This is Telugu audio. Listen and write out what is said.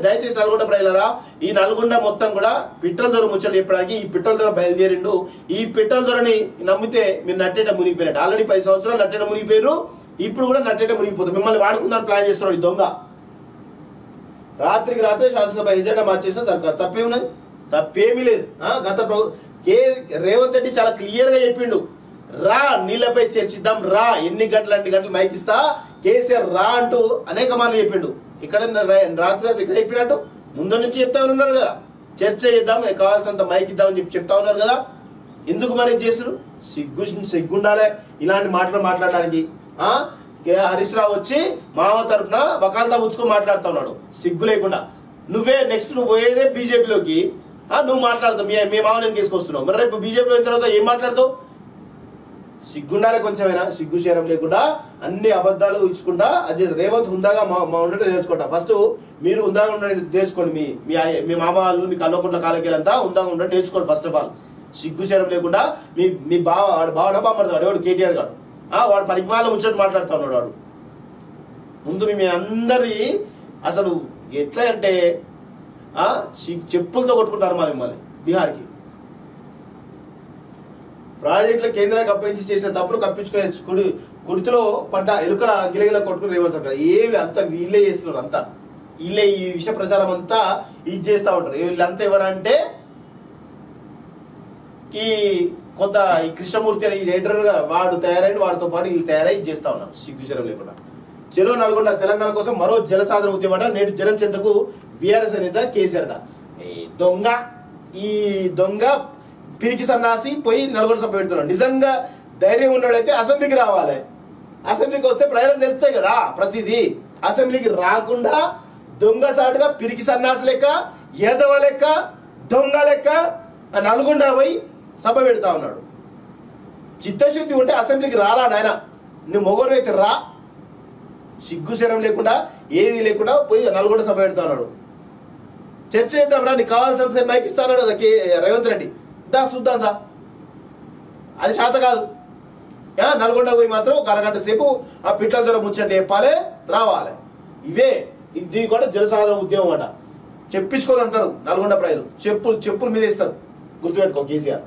దయచేసి నల్గొండ ప్రజలరా, ఈ నల్గొండ మొత్తం కూడా పిట్టల దొర ముచ్చట్లు చెప్పడానికి ఈ పిట్టల దొర బయలుదేరిండు. ఈ పిట్టల దొరని నమ్మితే మీరు నట్టేట మునిగిపోయినట్టు. ఆల్రెడీ 10 సంవత్సరాలు నట్టేట మునిగిపోయారు, ఇప్పుడు కూడా నట్టేట మునిగిపోతారు. మిమ్మల్ని వాడుకుందాని ప్లాన్ చేస్తున్నాడు ఈ దొంగ. రాత్రికి రాత్రే శాసనసభ ఎజెండా మార్చేసిన సర్కార్. తప్పేమున్నది? తప్పేమీ లేదు. గత రేవంత్ రెడ్డి చాలా క్లియర్గా చెప్పిండు, రా నీళ్ళపై చర్చిద్దాం, రా ఎన్ని గంటలు మైక్ ఇస్తా, కేసీఆర్ రా అంటూ అనేక మార్లు చెప్పిండు. ఇక్కడ రాత్రి ఇక్కడ చెప్పినట్టు ముందు నుంచి చెప్తా ఉన్నారు కదా, చర్చ చేద్దాం, కావాల్సినంత మైక్ ఇద్దామని చెప్తా ఉన్నారు కదా. ఎందుకు మరి చేసారు? సిగ్గుండాలే ఇలాంటి మాటలు మాట్లాడడానికి. హరీష్ రావు వచ్చి మామ తరఫున వకాల్తా పుచ్చుకొని మాట్లాడుతూ ఉన్నాడు సిగ్గు లేకుండా. నువ్వే నెక్స్ట్ నువ్వు పోయేదే బీజేపీలోకి, నువ్వు మాట్లాడతావు, మీ మామ నేను తీసుకొస్తున్నావు. మరి రేపు బీజేపీలో అయిన తర్వాత ఏం మాట్లాడతావు? సిగ్గుండాలి కొంచెమైనా, సిగ్గు శరం లేకుండా అన్ని అబద్ధాలు ఇచ్చుకుంటా అది రేవంత్ హుందాగా ఉండటం నేర్చుకుంటా. ఫస్ట్ మీరు హుందాగా ఉండడం నేర్చుకోండి. మీ మామ వాళ్ళు మీ కల్వకుంట్ల కాలకేలంతా హుందాగా ఉండడం నేర్చుకోండి. ఫస్ట్ ఆఫ్ ఆల్ సిగ్గు శరం లేకుండా మీ బావడా బామ్మడతాడు ఎవడు కేటీఆర్ గారు, వాడు పనికి వాళ్ళ ముచ్చట మాట్లాడుతూ ఉన్నాడు వాడు. ముందు మీ అందరి అసలు ఎట్లా అంటే చెప్పులతో కొట్టుకుంటారు మిమ్మల్ని. బీహార్కి ప్రాజెక్టుల కేంద్రానికి అప్పగించి చేసిన తప్పుడు కప్పించుకునే కుడితిలో పడ్డ ఎలుకల గిలగిల కొట్టుకుని రేవంత్ సర్కార్. ఏమి అంతా వీళ్ళే చేస్తున్నారు, అంతా వీళ్ళే ఈ విషయ ప్రచారం అంతా ఇది చేస్తూ ఉంటారు. వీళ్ళంతా ఎవరంటే ఈ కొంత ఈ కృష్ణమూర్తి అనే ఎడిటర్గా వాడు తయారైన వాడితో పాటు వీళ్ళు తయారై చేస్తూ ఉన్నారు సిగ్గుచరం లేకుండా. చెలో నల్గొండ తెలంగాణ కోసం మరో జలసాధన ఉద్యమట. నేడు జనం చెంతకు బీఆర్ఎస్ అనేది కేసీఆర్ దొంగ. ఈ దొంగ పిరికి సన్నాసి పోయి నల్గొండ సభ పెడుతున్నాడు. నిజంగా ధైర్యం ఉన్నాడైతే అసెంబ్లీకి రావాలి. అసెంబ్లీకి వస్తే ప్రజలకు తెలుస్తాయి కదా ప్రతిదీ. అసెంబ్లీకి రాకుండా దొంగ సాటుగా పిరికి సన్నాసి లెక్క, ఎదవ లెక్క, దొంగ లెక్క నల్గొండ పోయి సభ పెడతా ఉన్నాడు. చిత్తశుద్ధి ఉంటే అసెంబ్లీకి రారా నాయన, నువ్వు మొగడు అయితే రా. సిగ్గు శరం లేకుండా ఏది లేకుండా పోయి నల్గొండ సభ పెడతా ఉన్నాడు. చర్చ చేద్దాం రా, నీకు కావాల్సినంత మైక్ ఇస్తాడు కదా రేవంత్ రెడ్డి, దా చూద్దాం దా. అది శాత కాదు. నల్గొండ పోయి మాత్రం ఒక అరగంట సేపు ఆ పిట్టల ద్వారా ముచ్చట్లు చెప్పాలి, రావాలి. ఇవే దీనికి కూడా జలసాధన ఉద్యమం అట. చెప్పించుకోదంటారు నల్గొండ ప్రజలు, చెప్పులు మీద ఇస్తారు. గుర్తుపెట్టుకో కేసీఆర్.